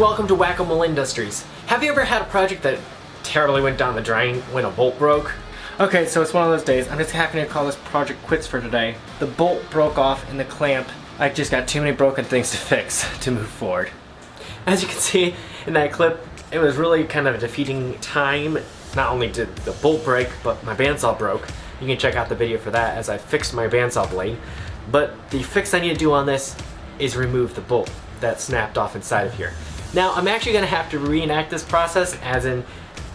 welcome to Whack-A-Mole Industries. Have you ever had a project that terribly went down the drain when a bolt broke? Okay, so it's one of those days. I'm just happy to call this project quits for today. The bolt broke off in the clamp. I just got too many broken things to fix to move forward. As you can see in that clip, it was really kind of a defeating time. Not only did the bolt break, but my bandsaw broke. You can check out the video for that as I fixed my bandsaw blade. But the fix I need to do on this is remove the bolt that snapped off inside of here. Now I'm actually going to have to reenact this process, as in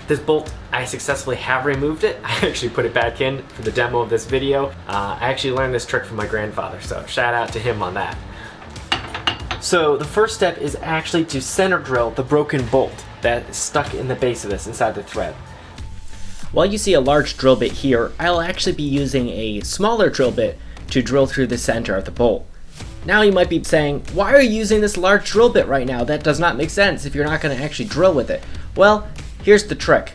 this bolt, I successfully have removed it. I actually put it back in for the demo of this video. I actually learned this trick from my grandfather, so shout out to him on that. So the first step is actually to center drill the broken bolt that is stuck in the base of this inside the thread. While you see a large drill bit here, I'll actually be using a smaller drill bit to drill through the center of the bolt. Now you might be saying, why are you using this large drill bit right now? That does not make sense if you're not going to actually drill with it. Well, here's the trick.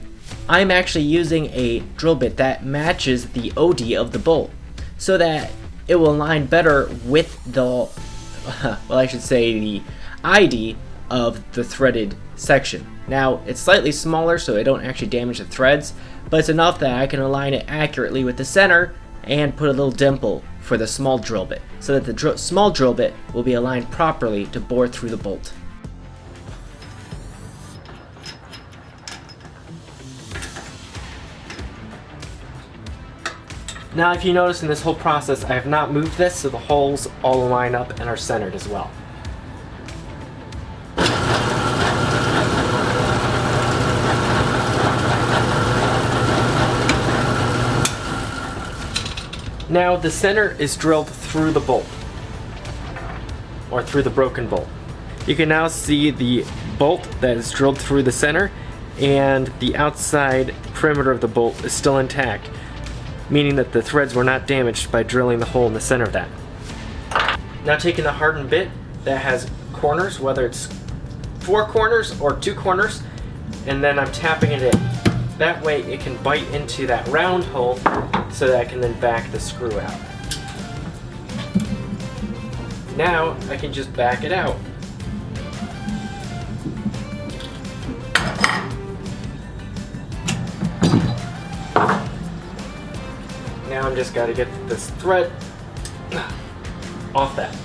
I'm actually using a drill bit that matches the OD of the bolt, so that it will align better with the, well, I should say the ID of the threaded section. Now, it's slightly smaller so I don't actually damage the threads, but it's enough that I can align it accurately with the center and put a little dimple for the small drill bit, so that the small drill bit will be aligned properly to bore through the bolt. Now if you notice in this whole process, I have not moved this, so the holes all line up and are centered as well. Now the center is drilled through the bolt, or through the broken bolt. You can now see the bolt that is drilled through the center, and the outside perimeter of the bolt is still intact, meaning that the threads were not damaged by drilling the hole in the center of that. Now taking the hardened bit that has corners, whether it's 4 corners or 2 corners, and then I'm tapping it in. That way it can bite into that round hole so that I can then back the screw out. Now I can just back it out. Now I'm just gotta get this thread off that.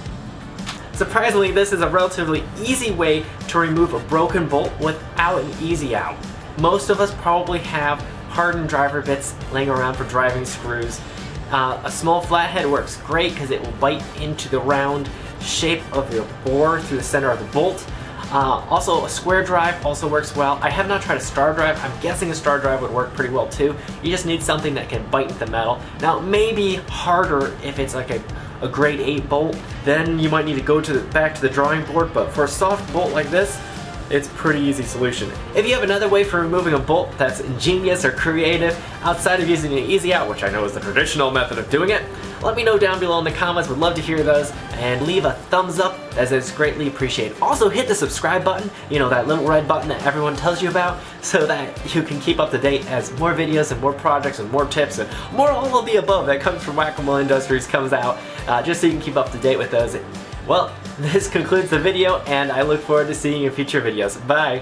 Surprisingly, this is a relatively easy way to remove a broken bolt without an easy out. Most of us probably have hardened driver bits laying around for driving screws. A small flathead works great because it will bite into the round shape of your bore through the center of the bolt. Also, a square drive also works well. I have not tried a star drive. I'm guessing a star drive would work pretty well too. You just need something that can bite into the metal. Now, it may be harder if it's like a grade 8 bolt. Then you might need to go back to the drawing board, but for a soft bolt like this, it's a pretty easy solution. If you have another way for removing a bolt that's ingenious or creative outside of using an easy out, which I know is the traditional method of doing it, let me know down below in the comments. Would love to hear those, and leave a thumbs up, as it's greatly appreciated. Also hit the subscribe button, you know, that little red button that everyone tells you about, so that you can keep up to date as more videos and more projects and more tips and more all of the above that comes from Whack-A-Mole Industries comes out, just so you can keep up to date with those. Well, this concludes the video, and I look forward to seeing you in future videos. Bye!